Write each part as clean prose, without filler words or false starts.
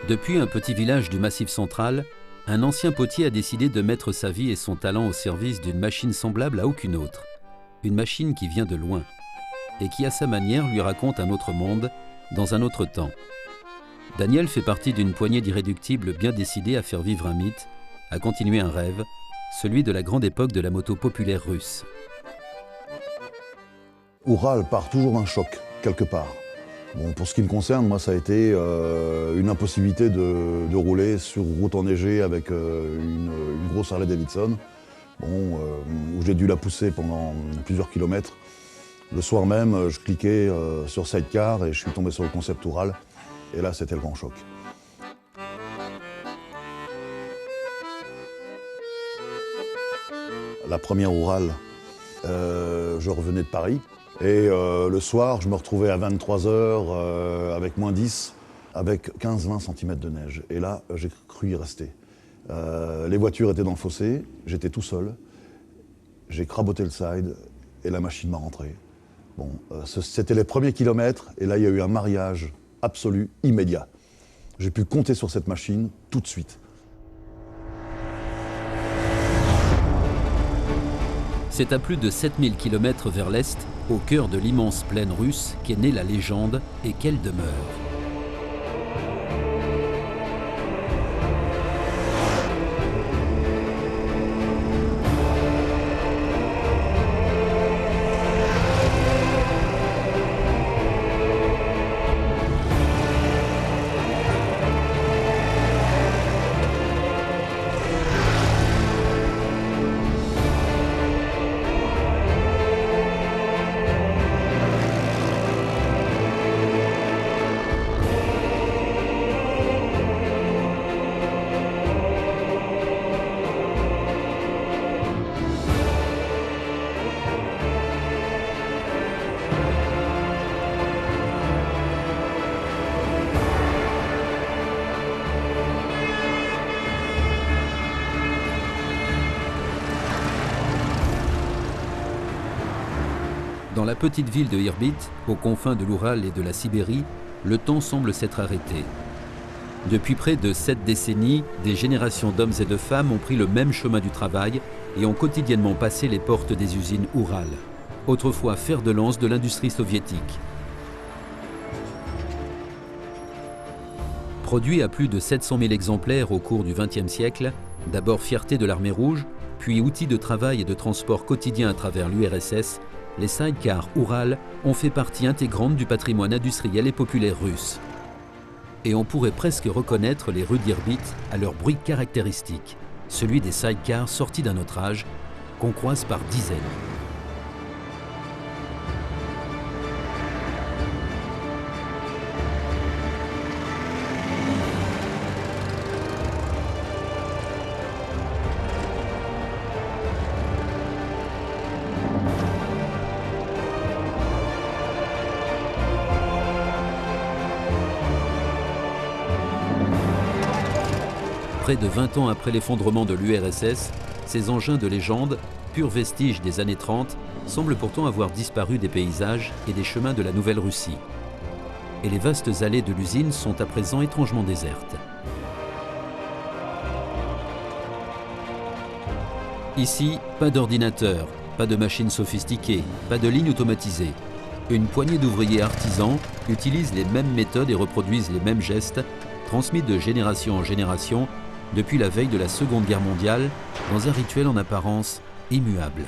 Depuis un petit village du Massif central, un ancien potier a décidé de mettre sa vie et son talent au service d'une machine semblable à aucune autre. Une machine qui vient de loin et qui, à sa manière, lui raconte un autre monde, dans un autre temps. Daniel fait partie d'une poignée d'irréductibles bien décidés à faire vivre un mythe, à continuer un rêve, celui de la grande époque de la moto populaire russe. Oural part toujours d'un choc, quelque part. Bon, pour ce qui me concerne, moi, ça a été une impossibilité de rouler sur route enneigée avec une grosse Harley Davidson, où j'ai dû la pousser pendant plusieurs kilomètres. Le soir même, je cliquais sur Sidecar et je suis tombé sur le concept Oural. Et là, c'était le grand choc. La première Oural, je revenais de Paris. Et le soir, je me retrouvais à 23h avec moins 10, avec 15-20 cm de neige. Et là, j'ai cru y rester. Les voitures étaient dans le fossé, j'étais tout seul. J'ai craboté le side et la machine m'a rentré. Bon, c'était les premiers kilomètres et là, il y a eu un mariage absolu, immédiat. J'ai pu compter sur cette machine tout de suite. C'est à plus de 7000 km vers l'est, au cœur de l'immense plaine russe, qu'est née la légende et qu'elle demeure. Dans la petite ville de Irbit, aux confins de l'Oural et de la Sibérie, le temps semble s'être arrêté. Depuis près de 7 décennies, des générations d'hommes et de femmes ont pris le même chemin du travail et ont quotidiennement passé les portes des usines Oural, autrefois fer de lance de l'industrie soviétique. Produit à plus de 700 000 exemplaires au cours du XXe siècle, d'abord fierté de l'armée rouge, puis outil de travail et de transport quotidien à travers l'URSS, les sidecars Oural ont fait partie intégrante du patrimoine industriel et populaire russe. Et on pourrait presque reconnaître les rues d'Irbit à leur bruit caractéristique, celui des sidecars sortis d'un autre âge, qu'on croise par dizaines. Près de 20 ans après l'effondrement de l'URSS, ces engins de légende, purs vestiges des années 30, semblent pourtant avoir disparu des paysages et des chemins de la Nouvelle-Russie. Et les vastes allées de l'usine sont à présent étrangement désertes. Ici, pas d'ordinateur, pas de machines sophistiquées, pas de lignes automatisées. Une poignée d'ouvriers artisans utilisent les mêmes méthodes et reproduisent les mêmes gestes, transmis de génération en génération, depuis la veille de la Seconde Guerre mondiale, dans un rituel en apparence immuable.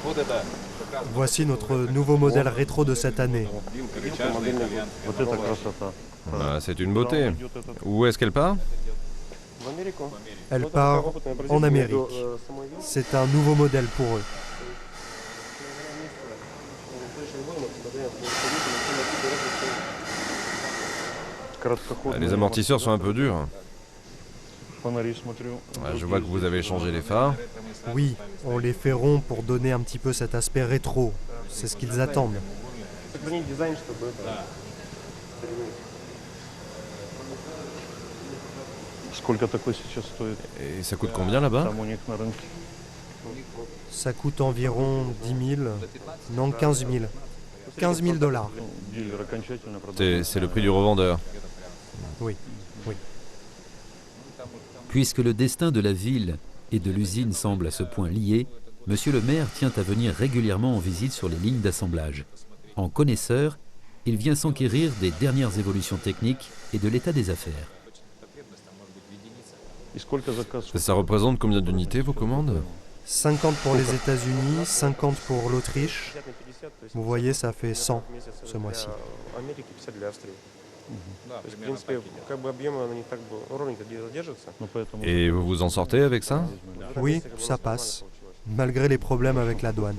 Вот это Voici notre nouveau modèle rétro de cette année. Ah, c'est une beauté. Où est-ce qu'elle part? Elle part en Amérique. C'est un nouveau modèle pour eux. Ah, les amortisseurs sont un peu durs. Ah, je vois que vous avez changé les phares. Oui, on les fait ronds pour donner un petit peu cet aspect rétro. C'est ce qu'ils attendent. Et ça coûte combien là-bas? Ça coûte environ 10 000, non 15 000. 15 000 $. C'est le prix du revendeur. Oui, oui. Puisque le destin de la ville et de l'usine semble à ce point lié, Monsieur le maire tient à venir régulièrement en visite sur les lignes d'assemblage. En connaisseur, il vient s'enquérir des dernières évolutions techniques et de l'état des affaires. Ça représente combien d'unités vos commandes? 50 pour les États-Unis, 50 pour l'Autriche. Vous voyez, ça fait 100 ce mois-ci. Et vous vous en sortez avec ça? Oui, ça passe, malgré les problèmes avec la douane.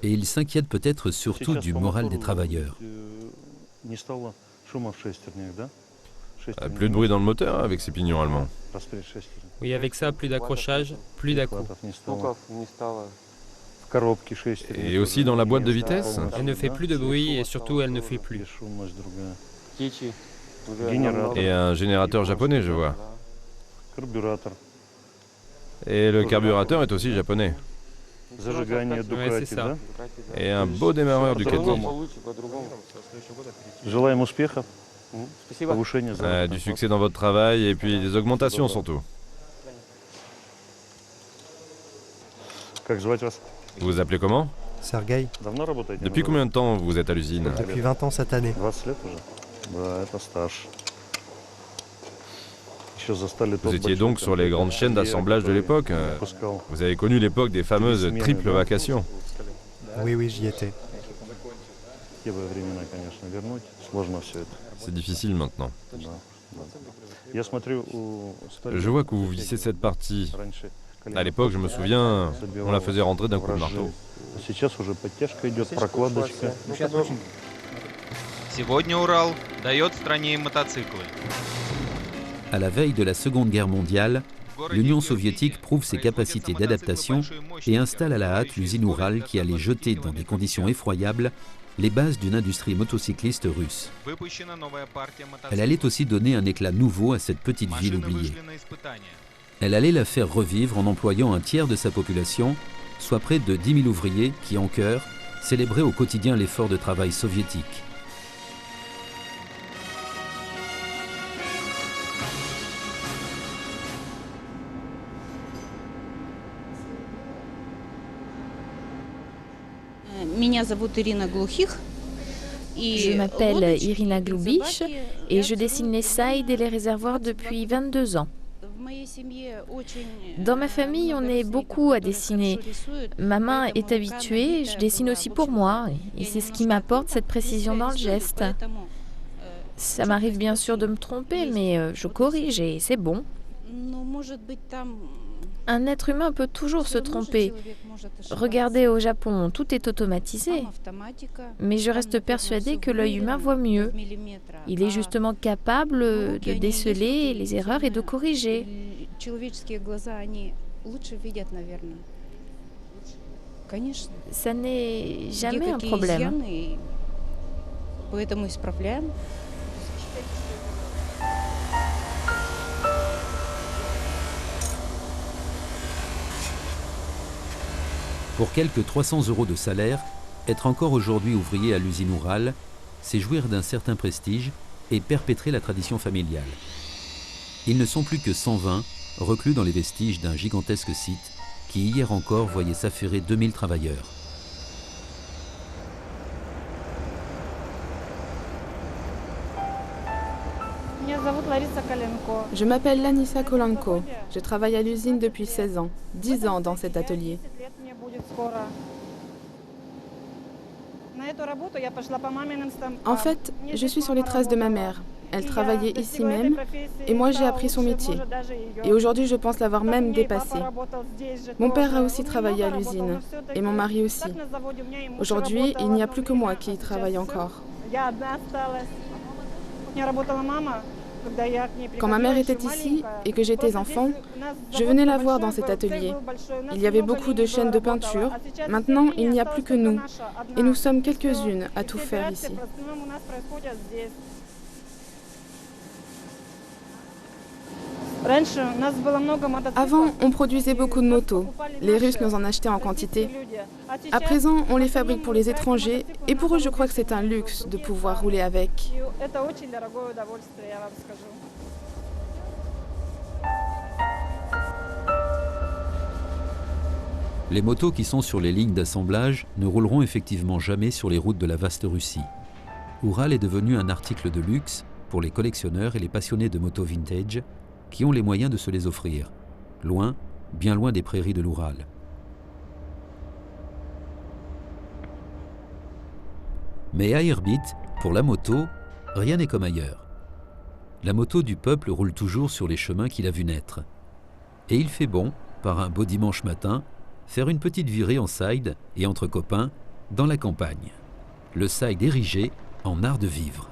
Et il s'inquiète peut-être surtout du moral des travailleurs. Plus de bruit dans le moteur avec ces pignons allemands. Oui, avec ça, plus d'accrochage, plus d'à-coups. Et aussi dans la boîte de vitesse? Elle ne fait plus de bruit et surtout, elle ne fuit plus. Et un générateur japonais, je vois. Et le carburateur est aussi japonais. Ouais, c'est ça. Et un beau démarreur Ducati. Du succès dans votre travail et puis des augmentations surtout. Vous vous appelez comment? Sergueï, Depuis combien de temps vous êtes à l'usine? depuis 20 ans cette année. Vous étiez donc sur les grandes chaînes d'assemblage de l'époque. Vous avez connu l'époque des fameuses triples vacations. Oui, oui, j'y étais. C'est difficile maintenant. Je vois que vous vissez cette partie. À l'époque, je me souviens, on la faisait rentrer d'un coup de marteau. Сегодня Урал дает стране мотоциклы. À la veille de la Seconde Guerre mondiale, l'Union soviétique prouve ses capacités d'adaptation et installe à la hâte l'usine Oural qui allait jeter dans des conditions effroyables les bases d'une industrie motocycliste russe. Elle allait aussi donner un éclat nouveau à cette petite ville oubliée. Elle allait la faire revivre en employant un tiers de sa population, soit près de 10 000 ouvriers qui, en chœur, célébraient au quotidien l'effort de travail soviétique. Je m'appelle Irina Glubich et je dessine les sides et les réservoirs depuis 22 ans. Dans ma famille, on est beaucoup à dessiner. Ma main est habituée, je dessine aussi pour moi et c'est ce qui m'apporte cette précision dans le geste. Ça m'arrive bien sûr de me tromper, mais je corrige et c'est bon. Un être humain peut toujours se tromper. Regardez au Japon, tout est automatisé. Mais je reste persuadée que l'œil humain voit mieux. Il est justement capable de déceler les erreurs et de corriger. Ça n'est jamais un problème. Pour quelques 300 € de salaire, être encore aujourd'hui ouvrier à l'usine Oural, c'est jouir d'un certain prestige et perpétrer la tradition familiale. Ils ne sont plus que 120, reclus dans les vestiges d'un gigantesque site qui hier encore voyait s'affairer 2000 travailleurs. Je m'appelle Lanissa Kolanko. Je travaille à l'usine depuis 16 ans, 10 ans dans cet atelier. En fait, je suis sur les traces de ma mère. Elle travaillait ici même, et moi j'ai appris son métier. Et aujourd'hui, je pense l'avoir même dépassé. Mon père a aussi travaillé à l'usine, et mon mari aussi. Aujourd'hui, il n'y a plus que moi qui y travaille encore. Quand ma mère était ici et que j'étais enfant, je venais la voir dans cet atelier. Il y avait beaucoup de chaînes de peinture. Maintenant, il n'y a plus que nous. Et nous sommes quelques-unes à tout faire ici. Avant, on produisait beaucoup de motos. Les Russes nous en achetaient en quantité. À présent, on les fabrique pour les étrangers et pour eux, je crois que c'est un luxe de pouvoir rouler avec. Les motos qui sont sur les lignes d'assemblage ne rouleront effectivement jamais sur les routes de la vaste Russie. Oural est devenu un article de luxe pour les collectionneurs et les passionnés de motos vintage qui ont les moyens de se les offrir, loin, bien loin des prairies de l'Oural. Mais à Irbit, pour la moto, rien n'est comme ailleurs. La moto du peuple roule toujours sur les chemins qu'il a vu naître. Et il fait bon, par un beau dimanche matin, faire une petite virée en side et entre copains dans la campagne. Le side érigé en art de vivre.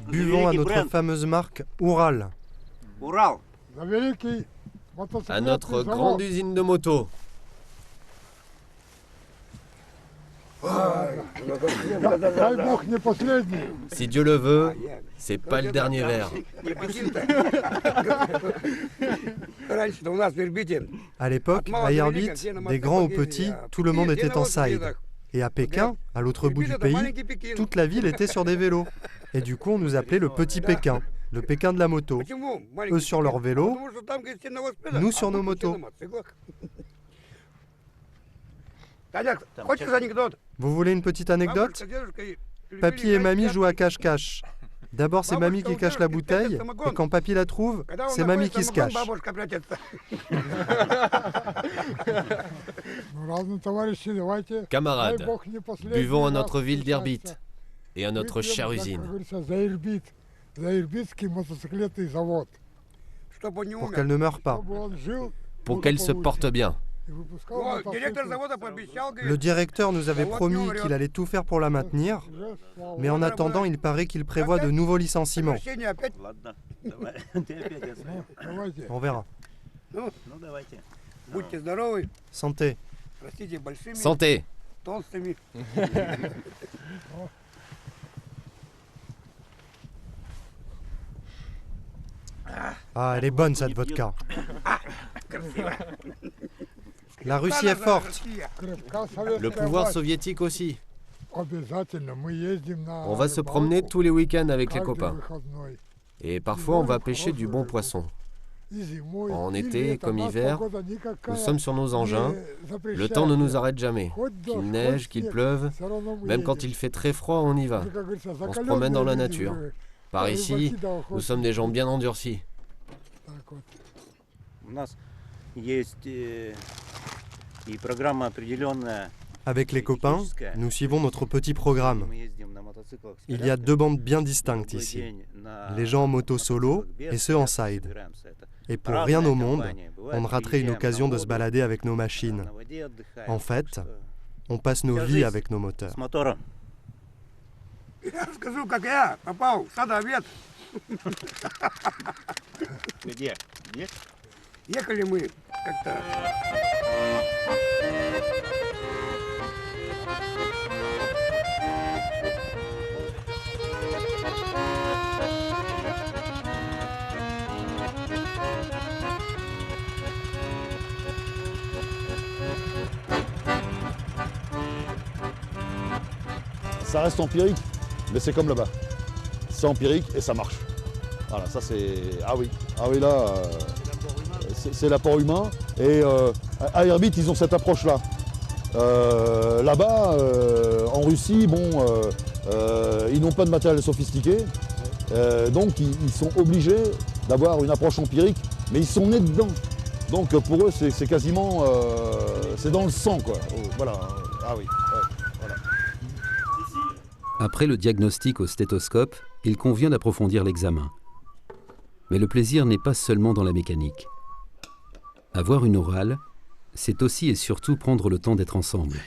Buvons à notre fameuse marque Oural. À notre grande usine de moto. Si Dieu le veut, c'est pas le dernier verre. À l'époque, à Irbit, des grands aux petits, tout le monde était en side. Et à Pékin, à l'autre bout du pays, toute la ville était sur des vélos. Et du coup, on nous appelait le Petit Pékin, le Pékin de la moto. Eux sur leurs vélos, nous sur nos motos. Vous voulez une petite anecdote? Papy et mamie jouent à cache-cache. D'abord, c'est mamie qui cache la bouteille, et quand papy la trouve, c'est mamie qui se cache. Camarades, buvons à notre ville d'Irbit et à notre chère usine. Pour qu'elle ne meure pas. Pour qu'elle se porte bien. Le directeur nous avait promis qu'il allait tout faire pour la maintenir, mais en attendant, il paraît qu'il prévoit de nouveaux licenciements. On verra. Santé. Santé. Ah, elle est bonne cette vodka. La Russie est forte. Le pouvoir soviétique aussi. On va se promener tous les week-ends avec les copains. Et parfois, on va pêcher du bon poisson. En été comme hiver, nous sommes sur nos engins. Le temps ne nous arrête jamais. Qu'il neige, qu'il pleuve, même quand il fait très froid, on y va. On se promène dans la nature. Par ici, nous sommes des gens bien endurcis. Avec les copains, nous suivons notre petit programme. Il y a deux bandes bien distinctes ici. Les gens en moto solo et ceux en side. Et pour rien au monde, on ne raterait une occasion de se balader avec nos machines. En fait, on passe nos vies avec nos moteurs. Ça reste empirique, mais c'est comme là-bas. C'est empirique et ça marche. Voilà, ça c'est... Ah oui là, c'est l'apport humain. Et à Irbit, ils ont cette approche-là. Là-bas, en Russie, bon, ils n'ont pas de matériel sophistiqué. Donc ils sont obligés d'avoir une approche empirique, mais ils sont nés dedans. Donc pour eux, c'est quasiment... c'est dans le sang, quoi. Voilà. Ah oui. Voilà. Après le diagnostic au stéthoscope, il convient d'approfondir l'examen. Mais le plaisir n'est pas seulement dans la mécanique. Avoir une orale, c'est aussi et surtout prendre le temps d'être ensemble.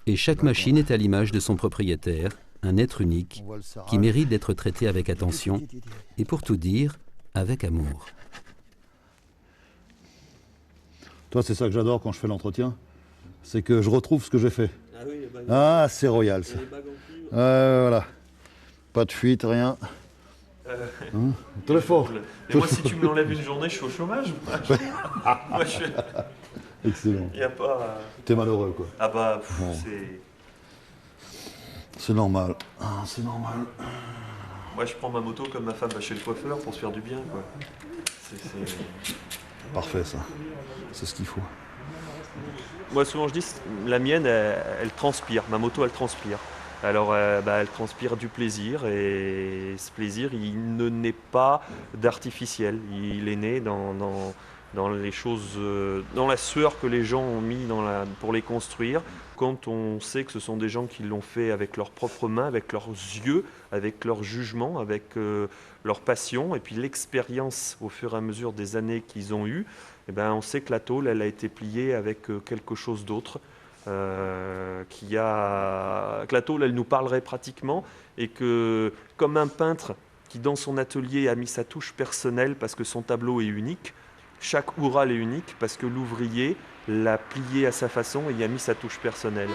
Et chaque machine est à l'image de son propriétaire, un être unique, qui mérite d'être traité avec attention, et pour tout dire, avec amour. Toi, c'est ça que j'adore quand je fais l'entretien, c'est que je retrouve ce que j'ai fait. Ah, c'est royal, ça. Voilà. Pas de fuite, rien. Très fort. Et moi, si tu me l'enlèves une journée, je suis au chômage. Moi, je suis... Excellent. Y a pas... T'es malheureux, quoi. Ah bah, bon. c'est... C'est normal. Ah, c'est normal. Moi, je prends ma moto comme ma femme va chez le coiffeur pour se faire du bien, quoi. C'est... Parfait, ça. C'est ce qu'il faut. Moi, souvent, je dis, la mienne, elle transpire. Ma moto, elle transpire. Alors, elle transpire du plaisir, et ce plaisir, il ne naît pas d'artificiel. Il est né dans les choses, dans la sueur que les gens ont mis pour les construire. Quand on sait que ce sont des gens qui l'ont fait avec leurs propres mains, avec leurs yeux, avec leur jugement, avec leur passion, et puis l'expérience au fur et à mesure des années qu'ils ont eues, eh ben, on sait que la tôle, elle a été pliée avec quelque chose d'autre. Que la tôle, elle nous parlerait pratiquement, et que, comme un peintre qui dans son atelier a mis sa touche personnelle parce que son tableau est unique, chaque Oural est unique parce que l'ouvrier l'a plié à sa façon et y a mis sa touche personnelle.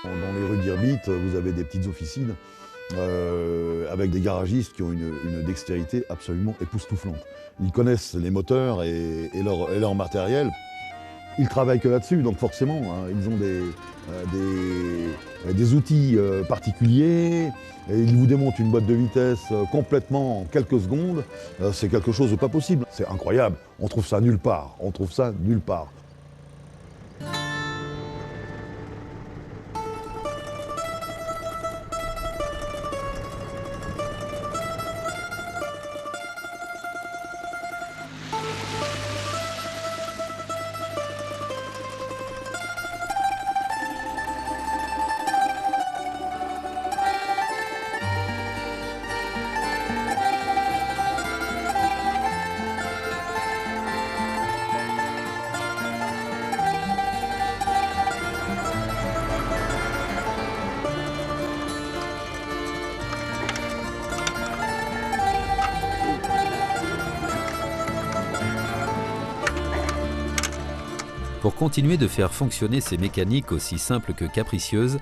Dans les rues d'Irbit, vous avez des petites officines avec des garagistes qui ont une dextérité absolument époustouflante. Ils connaissent les moteurs et leur matériel. Ils travaillent que là-dessus, donc forcément, hein, ils ont des outils particuliers, et ils vous démontent une boîte de vitesse complètement en quelques secondes. C'est quelque chose de pas possible. C'est incroyable. On trouve ça nulle part. On trouve ça nulle part. Pour continuer de faire fonctionner ces mécaniques aussi simples que capricieuses,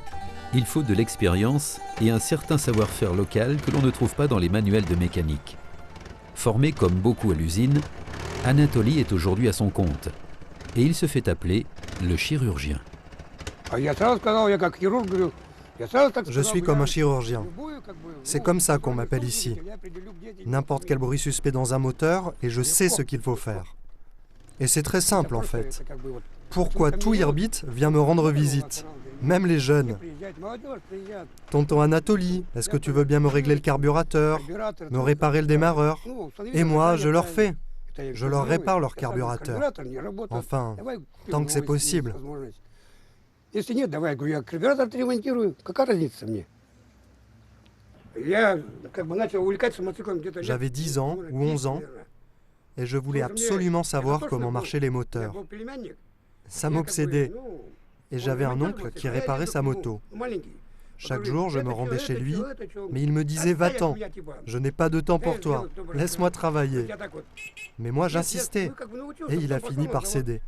il faut de l'expérience et un certain savoir-faire local que l'on ne trouve pas dans les manuels de mécanique. Formé comme beaucoup à l'usine, Anatoly est aujourd'hui à son compte et il se fait appeler le chirurgien. Je suis comme un chirurgien. C'est comme ça qu'on m'appelle ici. N'importe quel bruit suspect dans un moteur et je sais ce qu'il faut faire. Et c'est très simple en fait. Pourquoi tout Irbit vient me rendre visite? Même les jeunes. Tonton Anatoly, est-ce que tu veux bien me régler le carburateur, me réparer le démarreur? Et moi, je leur fais. Je leur répare leur carburateur. Enfin, tant que c'est possible. J'avais 10 ans ou 11 ans. et je voulais absolument savoir comment marchaient les moteurs. Ça m'obsédait, et j'avais un oncle qui réparait sa moto. Chaque jour, je me rendais chez lui, mais il me disait « Va-t'en, je n'ai pas de temps pour toi, laisse-moi travailler ». Mais moi, j'insistais, et il a fini par céder.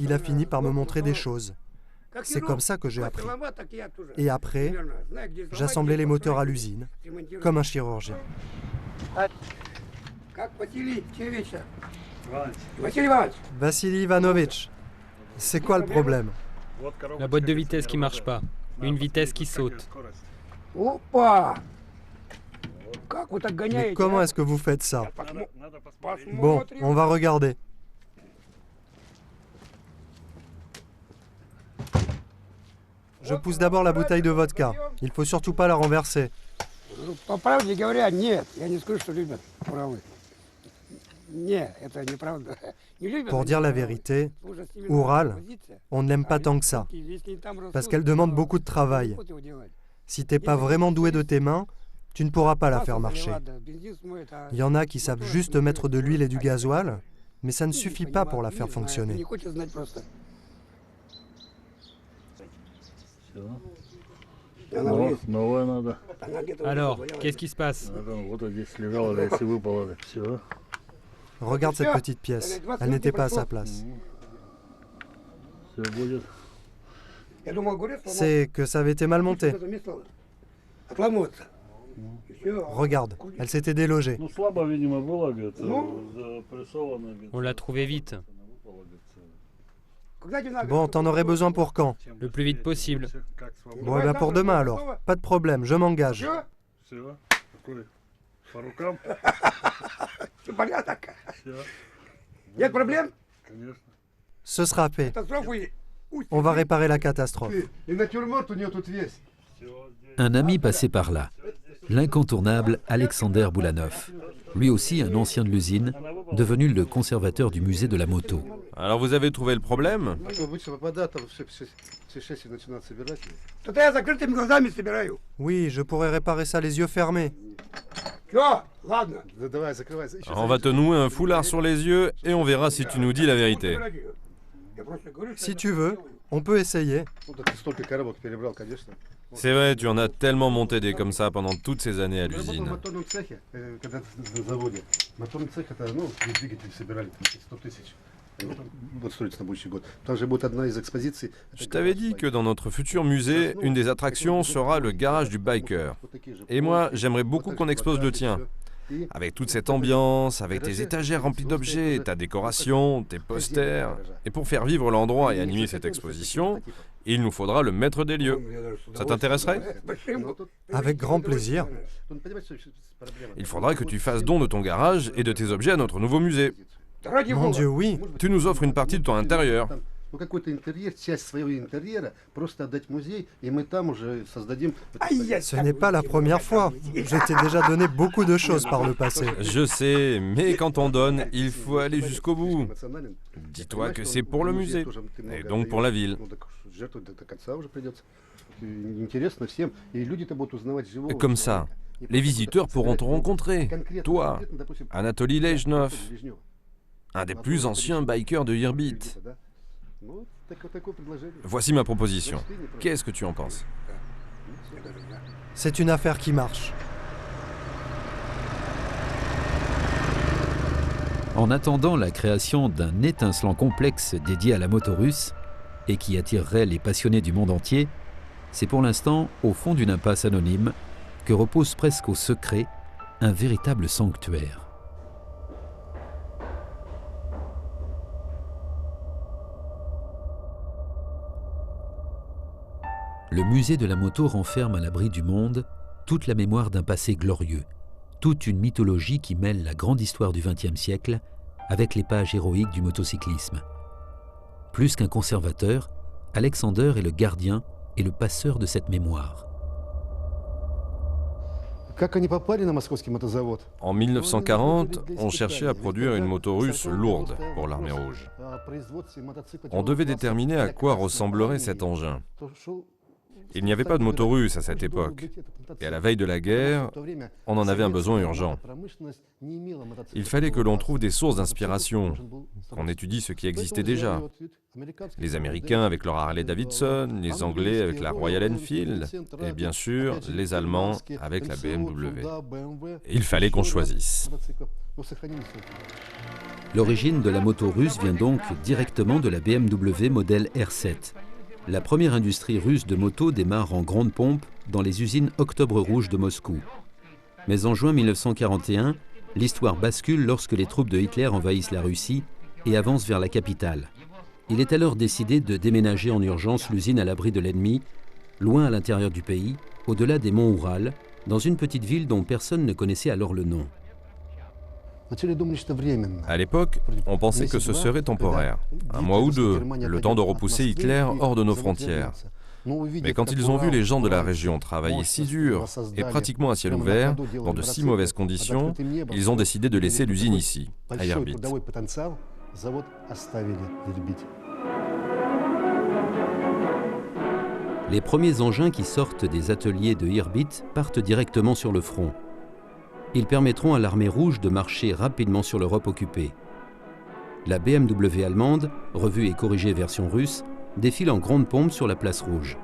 Il a fini par me montrer des choses. C'est comme ça que j'ai appris. Et après, j'assemblais les moteurs à l'usine, comme un chirurgien. Vassili Ivanovitch, c'est quoi le problème? La boîte de vitesse qui marche pas. Une vitesse qui saute. Mais comment est-ce que vous faites ça? Bon, on va regarder. Je pousse d'abord la bouteille de vodka. Il faut surtout pas la renverser. Pour dire la vérité, Oural, on ne l'aime pas tant que ça, parce qu'elle demande beaucoup de travail. Si t'es pas vraiment doué de tes mains, tu ne pourras pas la faire marcher. Il y en a qui savent juste mettre de l'huile et du gasoil, mais ça ne suffit pas pour la faire fonctionner. Alors, qu'est-ce qui se passe? Regarde cette petite pièce, elle n'était pas à sa place. C'est que ça avait été mal monté. Regarde, elle s'était délogée. On l'a trouvé vite. Bon, t'en aurais besoin pour quand? Le plus vite possible. Bon, eh ben pour demain alors. Pas de problème, je m'engage. Ce sera fait. On va réparer la catastrophe. Un ami passé par là, l'incontournable Alexander Boulanov, lui aussi un ancien de l'usine, devenu le conservateur du musée de la moto. Alors vous avez trouvé le problème? Oui, je pourrais réparer ça les yeux fermés. On va te nouer un foulard sur les yeux et on verra si tu nous dis la vérité. Si tu veux, on peut essayer. C'est vrai, tu en as tellement monté des comme ça pendant toutes ces années à l'usine. Je t'avais dit que dans notre futur musée, une des attractions sera le garage du biker. Et moi, j'aimerais beaucoup qu'on expose le tien. Avec toute cette ambiance, avec tes étagères remplies d'objets, ta décoration, tes posters. Et pour faire vivre l'endroit et animer cette exposition, il nous faudra le maître des lieux. Ça t'intéresserait? Avec grand plaisir. Il faudra que tu fasses don de ton garage et de tes objets à notre nouveau musée. Mon Dieu, oui. Tu nous offres une partie de ton intérieur. Ce n'est pas la première fois. Je t'ai déjà donné beaucoup de choses par le passé. Je sais, mais quand on donne, il faut aller jusqu'au bout. Dis-toi que c'est pour le musée, et donc pour la ville. Comme ça, les visiteurs pourront te rencontrer. Toi, Anatoly Lejnov, un des plus anciens bikers de Irbit. Voici ma proposition. Qu'est-ce que tu en penses? C'est une affaire qui marche. En attendant la création d'un étincelant complexe dédié à la moto russe et qui attirerait les passionnés du monde entier, c'est pour l'instant au fond d'une impasse anonyme que repose presque au secret un véritable sanctuaire. Le musée de la moto renferme à l'abri du monde toute la mémoire d'un passé glorieux, toute une mythologie qui mêle la grande histoire du XXe siècle avec les pages héroïques du motocyclisme. Plus qu'un conservateur, Alexander est le gardien et le passeur de cette mémoire. En 1940, on cherchait à produire une moto russe lourde pour l'armée rouge. On devait déterminer à quoi ressemblerait cet engin. Il n'y avait pas de moto russe à cette époque. Et à la veille de la guerre, on en avait un besoin urgent. Il fallait que l'on trouve des sources d'inspiration, qu'on étudie ce qui existait déjà. Les Américains avec leur Harley Davidson, les Anglais avec la Royal Enfield, et bien sûr, les Allemands avec la BMW. Et il fallait qu'on choisisse. L'origine de la moto russe vient donc directement de la BMW modèle R7. La première industrie russe de moto démarre en grande pompe dans les usines Octobre Rouge de Moscou. Mais en juin 1941, l'histoire bascule lorsque les troupes de Hitler envahissent la Russie et avancent vers la capitale. Il est alors décidé de déménager en urgence l'usine à l'abri de l'ennemi, loin à l'intérieur du pays, au-delà des monts Oural, dans une petite ville dont personne ne connaissait alors le nom. À l'époque, on pensait que ce serait temporaire, un mois ou deux, le temps de repousser Hitler hors de nos frontières. Mais quand ils ont vu les gens de la région travailler si dur et pratiquement à ciel ouvert, dans de si mauvaises conditions, ils ont décidé de laisser l'usine ici, à Irbit. Les premiers engins qui sortent des ateliers de Irbit partent directement sur le front. Ils permettront à l'armée rouge de marcher rapidement sur l'Europe occupée. La BMW allemande, revue et corrigée version russe, défile en grande pompe sur la place rouge.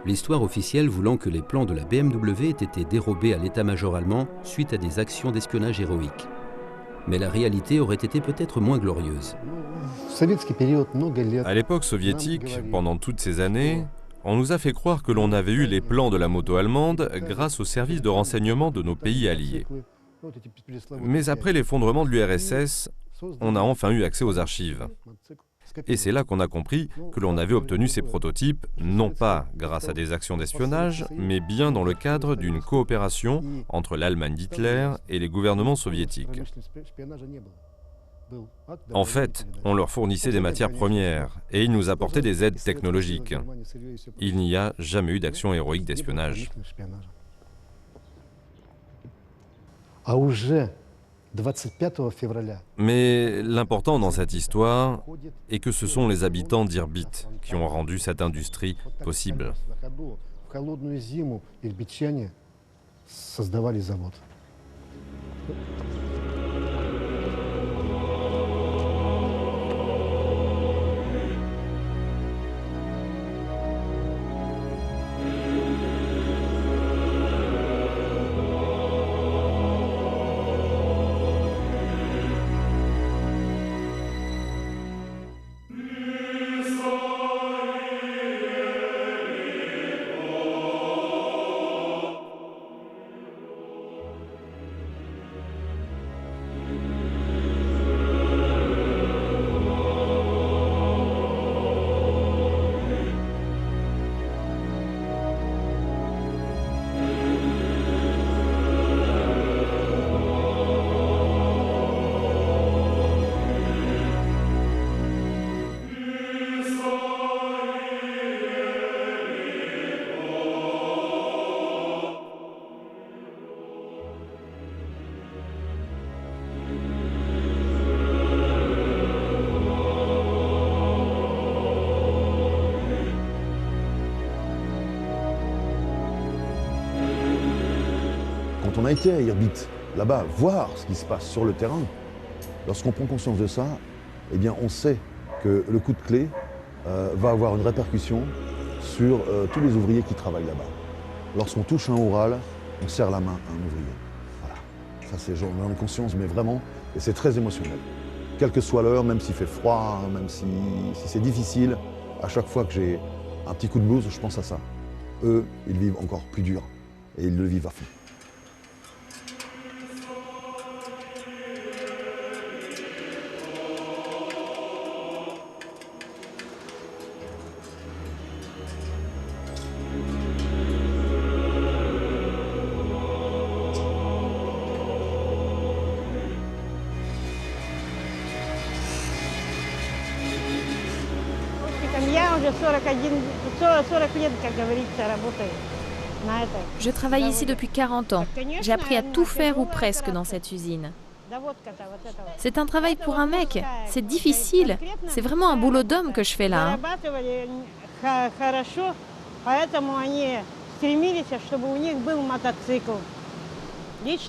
L'histoire officielle voulant que les plans de la BMW aient été dérobés à l'état-major allemand suite à des actions d'espionnage héroïques. Mais la réalité aurait été peut-être moins glorieuse. À l'époque soviétique, pendant toutes ces années, on nous a fait croire que l'on avait eu les plans de la moto allemande grâce aux services de renseignement de nos pays alliés. Mais après l'effondrement de l'URSS, on a enfin eu accès aux archives. Et c'est là qu'on a compris que l'on avait obtenu ces prototypes, non pas grâce à des actions d'espionnage, mais bien dans le cadre d'une coopération entre l'Allemagne d'Hitler et les gouvernements soviétiques. En fait, on leur fournissait des matières premières et ils nous apportaient des aides technologiques. Il n'y a jamais eu d'action héroïque d'espionnage. Mais l'important dans cette histoire est que ce sont les habitants d'Irbit qui ont rendu cette industrie possible. Quand on a été à Irbit, là-bas, voir ce qui se passe sur le terrain, lorsqu'on prend conscience de ça, eh bien on sait que le coup de clé va avoir une répercussion sur tous les ouvriers qui travaillent là-bas. Lorsqu'on touche un Oural, on serre la main à un ouvrier. Voilà. Ça, c'est j'en ai conscience, mais vraiment, et c'est très émotionnel. Quelle que soit l'heure, même s'il fait froid, même si c'est difficile, à chaque fois que j'ai un petit coup de blues, je pense à ça. Eux, ils vivent encore plus dur, et ils le vivent à fond. Je travaille ici depuis 40 ans. J'ai appris à tout faire ou presque dans cette usine. C'est un travail pour un mec. C'est difficile. C'est vraiment un boulot d'homme que je fais là.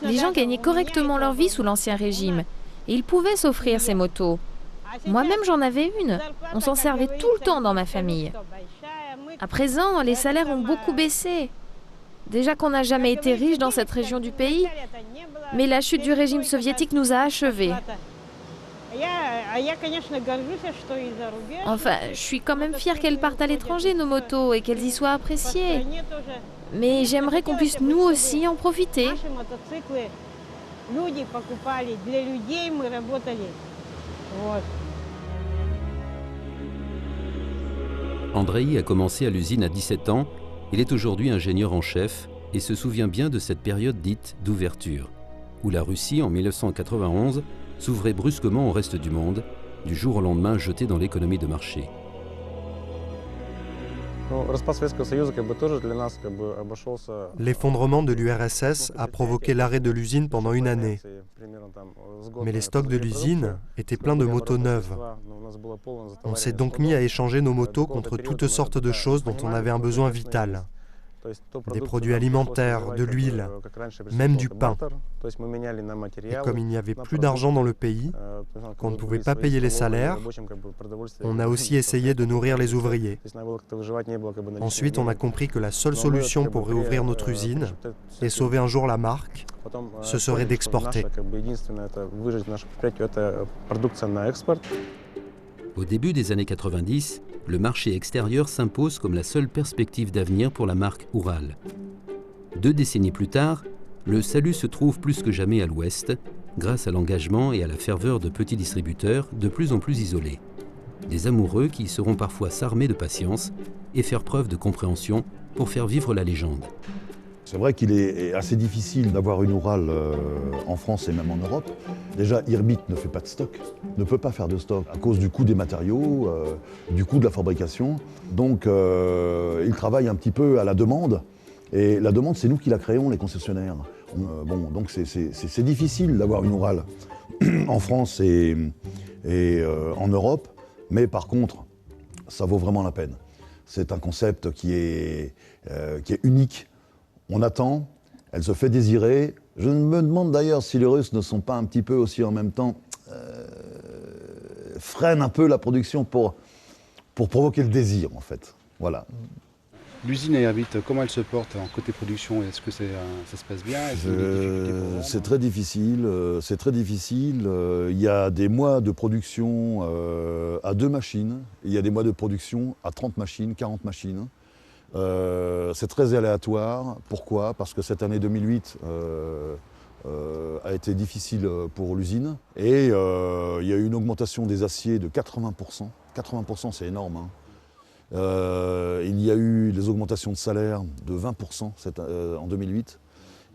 Les gens gagnaient correctement leur vie sous l'Ancien Régime et ils pouvaient s'offrir ces motos. Moi-même, j'en avais une. On s'en servait tout le temps dans ma famille. À présent, les salaires ont beaucoup baissé. Déjà qu'on n'a jamais été riche dans cette région du pays, mais la chute du régime soviétique nous a achevés. Enfin, je suis quand même fière qu'elles partent à l'étranger, nos motos, et qu'elles y soient appréciées. Mais j'aimerais qu'on puisse nous aussi en profiter. Andrei a commencé à l'usine à 17 ans. Il est aujourd'hui ingénieur en chef et se souvient bien de cette période dite d'ouverture, où la Russie, en 1991, s'ouvrait brusquement au reste du monde, du jour au lendemain jeté dans l'économie de marché. L'effondrement de l'URSS a provoqué l'arrêt de l'usine pendant une année. Mais les stocks de l'usine étaient pleins de motos neuves. On s'est donc mis à échanger nos motos contre toutes sortes de choses dont on avait un besoin vital. Des produits alimentaires, de l'huile, même du pain. Et comme il n'y avait plus d'argent dans le pays, qu'on ne pouvait pas payer les salaires, on a aussi essayé de nourrir les ouvriers. Ensuite, on a compris que la seule solution pour réouvrir notre usine et sauver un jour la marque, ce serait d'exporter. Au début des années 90, le marché extérieur s'impose comme la seule perspective d'avenir pour la marque Ural. 2 décennies plus tard, le salut se trouve plus que jamais à l'ouest, grâce à l'engagement et à la ferveur de petits distributeurs de plus en plus isolés. Des amoureux qui sauront parfois s'armer de patience et faire preuve de compréhension pour faire vivre la légende. C'est vrai qu'il est assez difficile d'avoir une Ural en France et même en Europe. Déjà, Irbit ne fait pas de stock, ne peut pas faire de stock à cause du coût des matériaux, du coût de la fabrication. Donc, il travaille un petit peu à la demande. Et la demande, c'est nous qui la créons, les concessionnaires. Donc c'est difficile d'avoir une Ural en France et en Europe. Mais par contre, ça vaut vraiment la peine. C'est un concept qui est unique. On attend, elle se fait désirer. Je me demande d'ailleurs si les Russes ne sont pas un petit peu aussi en même temps, freinent un peu la production pour provoquer le désir en fait. Voilà. L'usine à Irbit, comment elle se porte en côté production? Est-ce que ça se passe bien? C'est très difficile. Il y a des mois de production à 2 machines. Il y a des mois de production à 30 machines, 40 machines. C'est très aléatoire. Pourquoi? Parce que cette année 2008 a été difficile pour l'usine. Et il y a eu une augmentation des aciers de 80%. 80%, c'est énorme. Hein. Il y a eu des augmentations de salaire de 20% en 2008.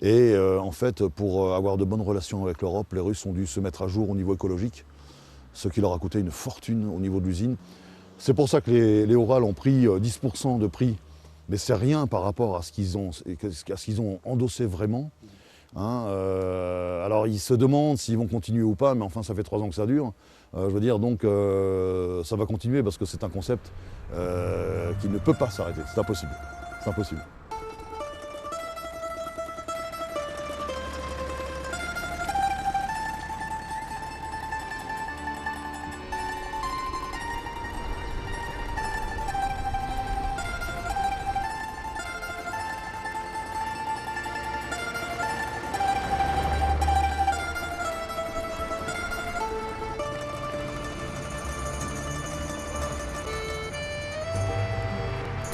Et en fait, pour avoir de bonnes relations avec l'Europe, les Russes ont dû se mettre à jour au niveau écologique, ce qui leur a coûté une fortune au niveau de l'usine. C'est pour ça que les Ural ont pris 10% de prix. Mais c'est rien par rapport à ce qu'ils ont endossé vraiment. Hein, alors ils se demandent s'ils vont continuer ou pas, mais enfin ça fait 3 ans que ça dure. Je veux dire, donc ça va continuer parce que c'est un concept qui ne peut pas s'arrêter. C'est impossible. C'est impossible.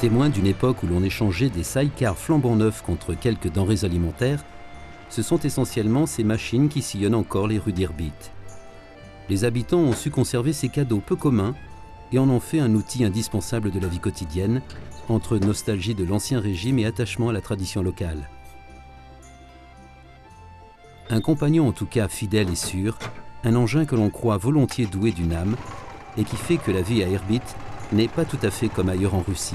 Témoin d'une époque où l'on échangeait des sidecars flambant neufs contre quelques denrées alimentaires, ce sont essentiellement ces machines qui sillonnent encore les rues d'Irbit. Les habitants ont su conserver ces cadeaux peu communs et en ont fait un outil indispensable de la vie quotidienne, entre nostalgie de l'ancien régime et attachement à la tradition locale. Un compagnon en tout cas fidèle et sûr, un engin que l'on croit volontiers doué d'une âme et qui fait que la vie à Irbit n'est pas tout à fait comme ailleurs en Russie.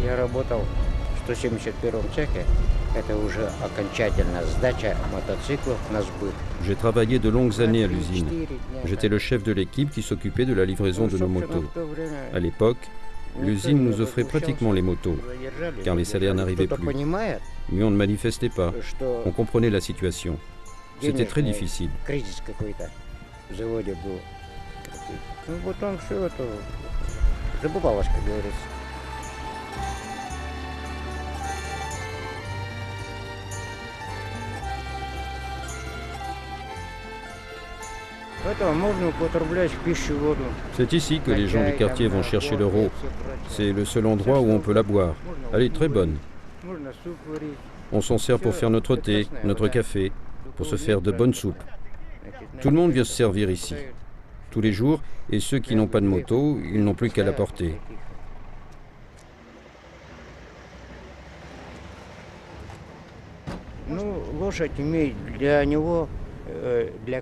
Я работал в 171-м цехе J'ai travaillé de longues années à l'usine. J'étais le chef de l'équipe qui s'occupait de la livraison de nos motos. À l'époque, l'usine nous offrait pratiquement les motos, car les salaires n'arrivaient plus. Mais on ne manifestait pas. On comprenait la situation. C'était très difficile. C'est ici que les gens du quartier vont chercher leur eau. C'est le seul endroit où on peut la boire. Elle est très bonne. On s'en sert pour faire notre thé, notre café, pour se faire de bonnes soupes. Tout le monde vient se servir ici, tous les jours, et ceux qui n'ont pas de moto, ils n'ont plus qu'à la porter.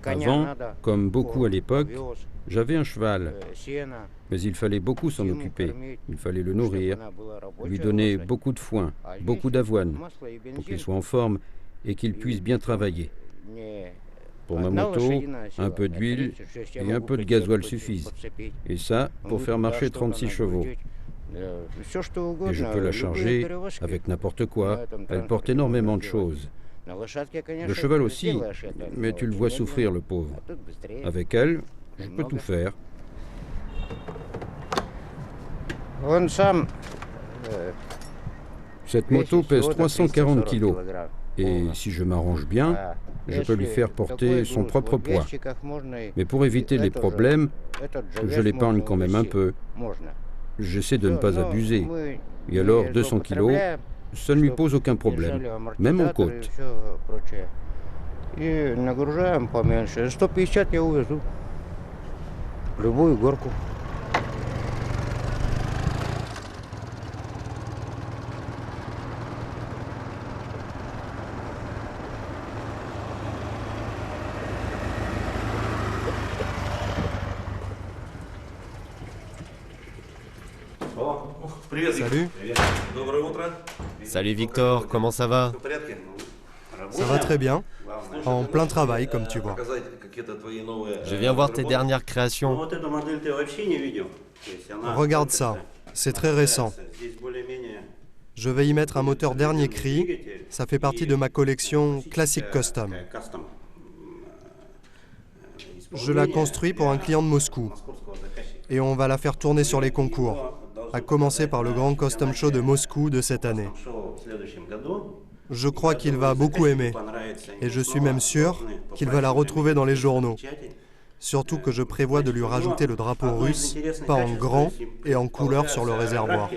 Avant, comme beaucoup à l'époque, j'avais un cheval, mais il fallait beaucoup s'en occuper. Il fallait le nourrir, lui donner beaucoup de foin, beaucoup d'avoine, pour qu'il soit en forme et qu'il puisse bien travailler. Pour ma moto, un peu d'huile et un peu de gasoil suffisent. Et ça, pour faire marcher 36 chevaux. Et je peux la charger avec n'importe quoi. Elle porte énormément de choses. Le cheval aussi, mais tu le vois souffrir, le pauvre. Avec elle, je peux tout faire. Cette moto pèse 340 kilos. Et si je m'arrange bien, je peux lui faire porter son propre poids. Mais pour éviter les problèmes, je l'épargne quand même un peu. J'essaie de ne pas abuser. Et alors, 200 kilos, ça ne lui pose aucun problème, même en côte. Salut. Salut Victor, comment ça va? Ça va très bien. En plein travail, comme tu vois. Je viens voir tes dernières créations. Regarde ça, c'est très récent. Je vais y mettre un moteur dernier cri. Ça fait partie de ma collection Classic Custom. Je la construis pour un client de Moscou. Et on va la faire tourner sur les concours, à commencer par le Grand Custom Show de Moscou de cette année. Je crois qu'il va beaucoup aimer, et je suis même sûr qu'il va la retrouver dans les journaux. Surtout que je prévois de lui rajouter le drapeau russe, pas en grand et en couleur sur le réservoir.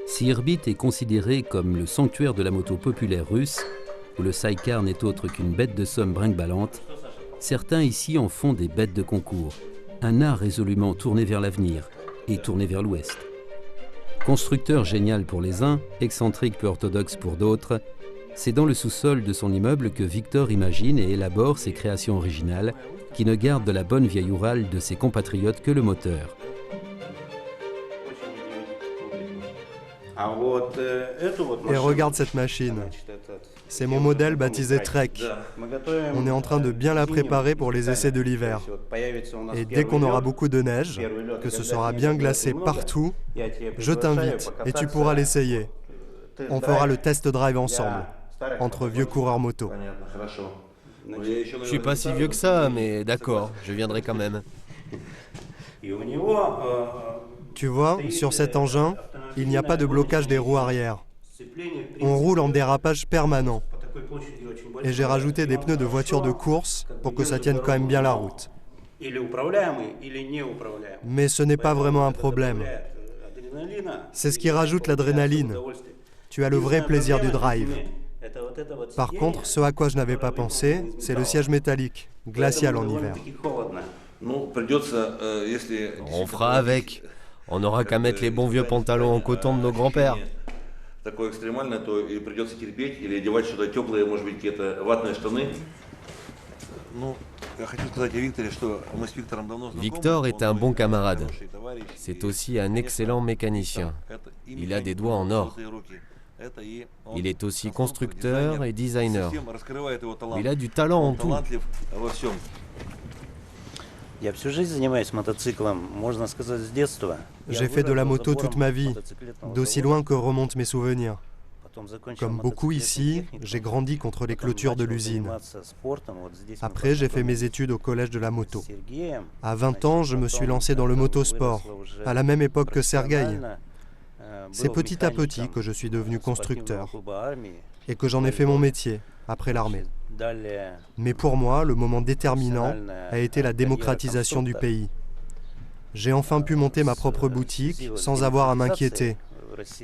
Si Irbit est considéré comme le sanctuaire de la moto populaire russe, où le sidecar n'est autre qu'une bête de somme brinque-ballante, certains ici en font des bêtes de concours. Un art résolument tourné vers l'avenir et tourné vers l'Ouest. Constructeur génial pour les uns, excentrique peu orthodoxe pour d'autres, c'est dans le sous-sol de son immeuble que Victor imagine et élabore ses créations originales qui ne gardent de la bonne vieille Oural de ses compatriotes que le moteur. Et regarde cette machine. C'est mon modèle baptisé Trek. On est en train de bien la préparer pour les essais de l'hiver. Et dès qu'on aura beaucoup de neige, que ce sera bien glacé partout, je t'invite et tu pourras l'essayer. On fera le test drive ensemble, entre vieux coureurs moto. Je suis pas si vieux que ça, mais d'accord, je viendrai quand même. Tu vois, sur cet engin, il n'y a pas de blocage des roues arrière. On roule en dérapage permanent. Et j'ai rajouté des pneus de voiture de course pour que ça tienne quand même bien la route. Mais ce n'est pas vraiment un problème. C'est ce qui rajoute l'adrénaline. Tu as le vrai plaisir du drive. Par contre, ce à quoi je n'avais pas pensé, c'est le siège métallique, glacial en hiver. On fera avec. On n'aura qu'à mettre les bons vieux pantalons en coton de nos grands-pères. Victor est un bon camarade. C'est aussi un excellent mécanicien. Il a des doigts en or. Il est aussi constructeur et designer. Il a du talent en tout. J'ai fait de la moto toute ma vie, d'aussi loin que remontent mes souvenirs. Comme beaucoup ici, j'ai grandi contre les clôtures de l'usine. Après, j'ai fait mes études au collège de la moto. À 20 ans, je me suis lancé dans le motosport, à la même époque que Sergueï. C'est petit à petit que je suis devenu constructeur et que j'en ai fait mon métier après l'armée. Mais pour moi, le moment déterminant a été la démocratisation du pays. J'ai enfin pu monter ma propre boutique sans avoir à m'inquiéter.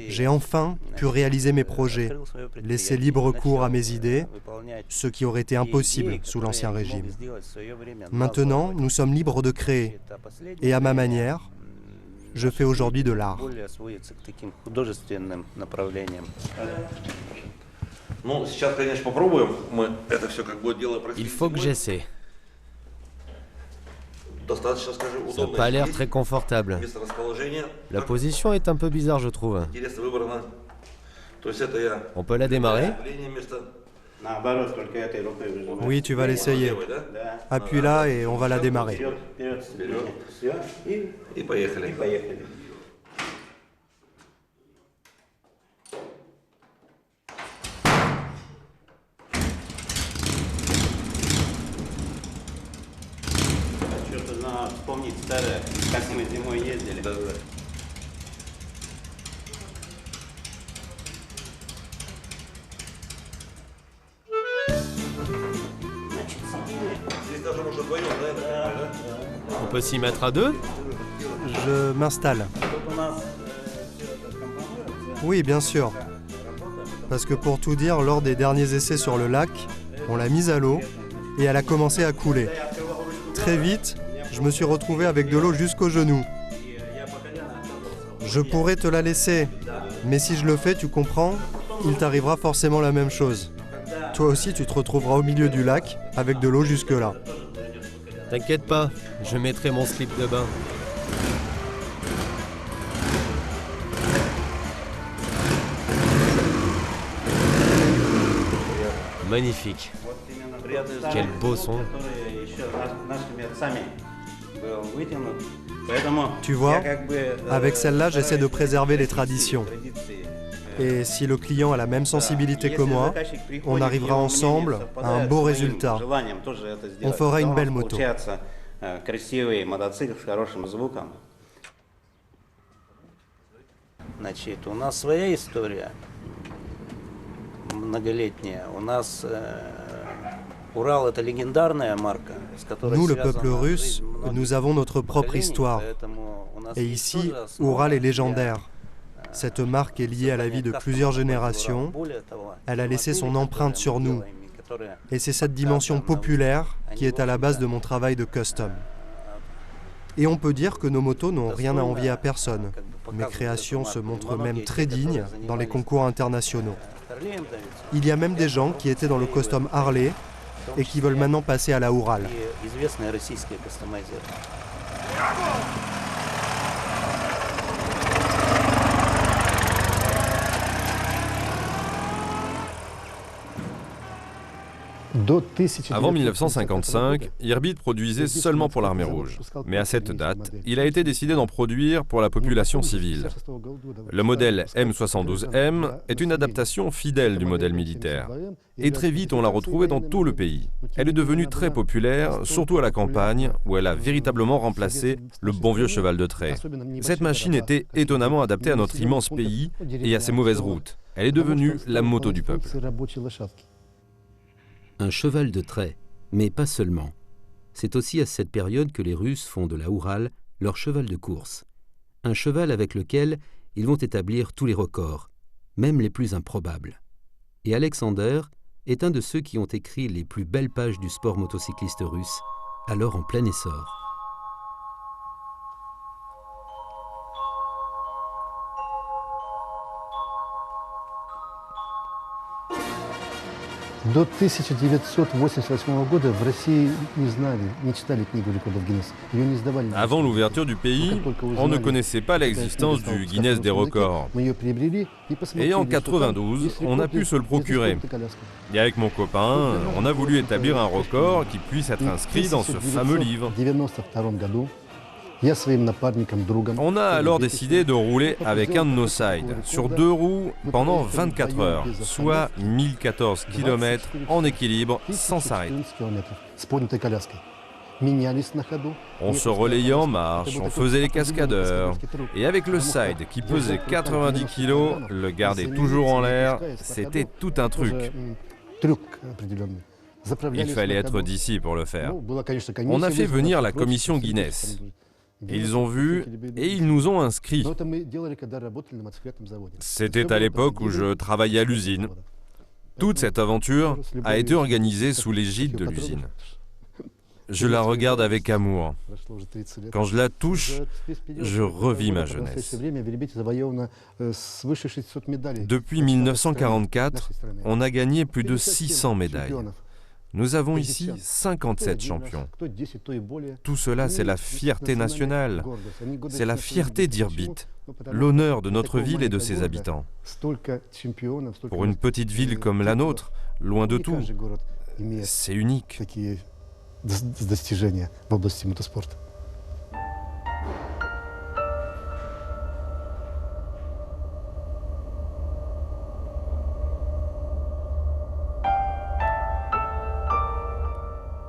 J'ai enfin pu réaliser mes projets, laisser libre cours à mes idées, ce qui aurait été impossible sous l'Ancien Régime. Maintenant, nous sommes libres de créer, et à ma manière, je fais aujourd'hui de l'art. Il faut que j'essaie. Ça n'a pas l'air très confortable. La position est un peu bizarre, je trouve. On peut la démarrer? Oui, tu vas l'essayer. Appuie là et on va la démarrer. On peut s'y mettre à deux? Je m'installe. Oui, bien sûr. Parce que pour tout dire, lors des derniers essais sur le lac, on l'a mise à l'eau et elle a commencé à couler. Très vite, je me suis retrouvé avec de l'eau jusqu'aux genoux. Je pourrais te la laisser, mais si je le fais, tu comprends, il t'arrivera forcément la même chose. Toi aussi, tu te retrouveras au milieu du lac avec de l'eau jusque-là. T'inquiète pas, je mettrai mon slip de bain. Magnifique. Quel beau son. Tu vois, avec celle-là, j'essaie de préserver les traditions. Et si le client a la même sensibilité que moi, on arrivera ensemble à un beau résultat. On fera une belle moto. Nous, le peuple russe, nous avons notre propre histoire. Et ici, Oural est légendaire. Cette marque est liée à la vie de plusieurs générations. Elle a laissé son empreinte sur nous. Et c'est cette dimension populaire qui est à la base de mon travail de custom. Et on peut dire que nos motos n'ont rien à envier à personne. Mes créations se montrent même très dignes dans les concours internationaux. Il y a même des gens qui étaient dans le custom Harley et qui veulent maintenant passer à la Oural. Avant 1955, Irbit produisait seulement pour l'armée rouge. Mais à cette date, il a été décidé d'en produire pour la population civile. Le modèle M72M est une adaptation fidèle du modèle militaire. Et très vite, on l'a retrouvée dans tout le pays. Elle est devenue très populaire, surtout à la campagne, où elle a véritablement remplacé le bon vieux cheval de trait. Cette machine était étonnamment adaptée à notre immense pays et à ses mauvaises routes. Elle est devenue la moto du peuple. Un cheval de trait, mais pas seulement. C'est aussi à cette période que les Russes font de la Oural leur cheval de course. Un cheval avec lequel ils vont établir tous les records, même les plus improbables. Et Alexander est un de ceux qui ont écrit les plus belles pages du sport motocycliste russe, alors en plein essor. До 1988 года в России не знали, не читали книгу рекордов Гиннесса. Ее не сдавали. Avant l'ouverture du pays, on ne connaissait pas l'existence du Guinness des records. Et en 92, on a pu se le procurer. Et avec mon copain, on a voulu établir un record qui puisse être inscrit dans ce fameux livre. On a alors décidé de rouler avec un de nos sides, sur 2 roues, pendant 24 heures, soit 1014 km en équilibre, sans s'arrêter. On se relayait en marche, on faisait les cascadeurs, et avec le side qui pesait 90 kg, le garder toujours en l'air, c'était tout un truc. Il fallait être d'ici pour le faire. On a fait venir la commission Guinness. Ils ont vu et ils nous ont inscrits. C'était à l'époque où je travaillais à l'usine. Toute cette aventure a été organisée sous l'égide de l'usine. Je la regarde avec amour. Quand je la touche, je revis ma jeunesse. Depuis 1944, on a gagné plus de 600 médailles. Nous avons ici 57 champions. Tout cela, c'est la fierté nationale. C'est la fierté d'Irbit, l'honneur de notre ville et de ses habitants. Pour une petite ville comme la nôtre, loin de tout, c'est unique.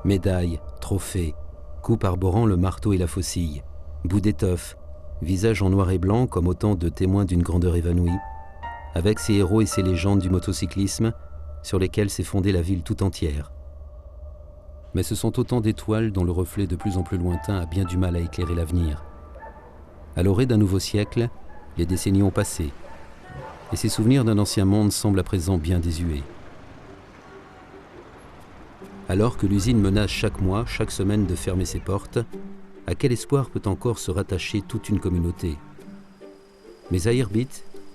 Médailles, trophées, coupe arborant le marteau et la faucille, bout d'étoffe, visage en noir et blanc comme autant de témoins d'une grandeur évanouie, avec ses héros et ses légendes du motocyclisme sur lesquels s'est fondée la ville tout entière. Mais ce sont autant d'étoiles dont le reflet de plus en plus lointain a bien du mal à éclairer l'avenir. À l'orée d'un nouveau siècle, les décennies ont passé, et ces souvenirs d'un ancien monde semblent à présent bien désuets. Alors que l'usine menace chaque mois, chaque semaine de fermer ses portes, à quel espoir peut encore se rattacher toute une communauté? Mais à Irbit,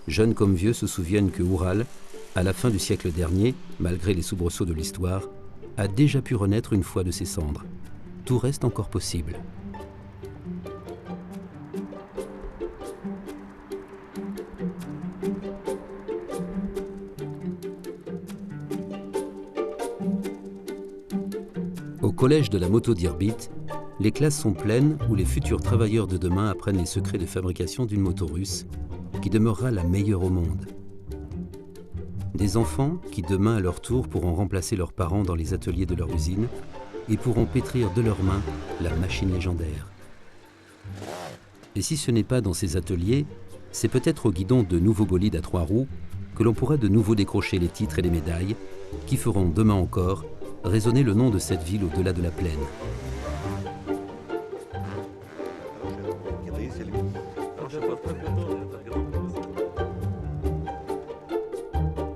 jeunes comme vieux se souviennent que Ural, à la fin du siècle dernier, malgré les soubresauts de l'histoire, a déjà pu renaître une fois de ses cendres. Tout reste encore possible. Au collège de la moto d'Irbit, les classes sont pleines où les futurs travailleurs de demain apprennent les secrets de fabrication d'une moto russe qui demeurera la meilleure au monde. Des enfants qui demain à leur tour pourront remplacer leurs parents dans les ateliers de leur usine et pourront pétrir de leurs mains la machine légendaire. Et si ce n'est pas dans ces ateliers, c'est peut-être au guidon de nouveaux bolides à 3 roues que l'on pourra de nouveau décrocher les titres et les médailles qui feront demain encore résonner le nom de cette ville au-delà de la plaine.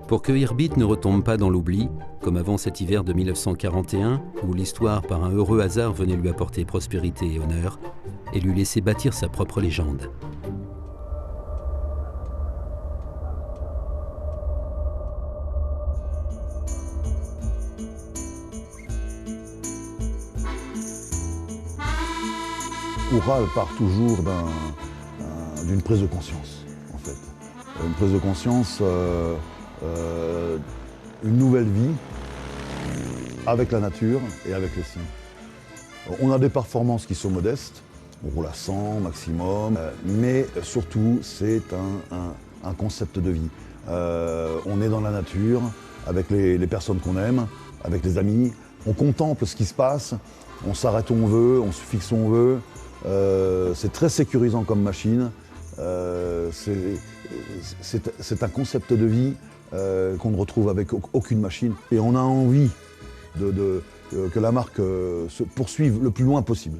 Pour que Irbit ne retombe pas dans l'oubli, comme avant cet hiver de 1941, où l'histoire par un heureux hasard venait lui apporter prospérité et honneur, et lui laisser bâtir sa propre légende. Ural part toujours d'une prise de conscience, en fait. Une prise de conscience, une nouvelle vie avec la nature et avec les siens. On a des performances qui sont modestes, on roule à 100 maximum, mais surtout c'est un concept de vie. On est dans la nature, avec les personnes qu'on aime, avec les amis, on contemple ce qui se passe, on s'arrête où on veut, on se fixe où on veut. C'est très sécurisant comme machine, c'est un concept de vie qu'on ne retrouve avec aucune machine. Et on a envie que la marque se poursuive le plus loin possible.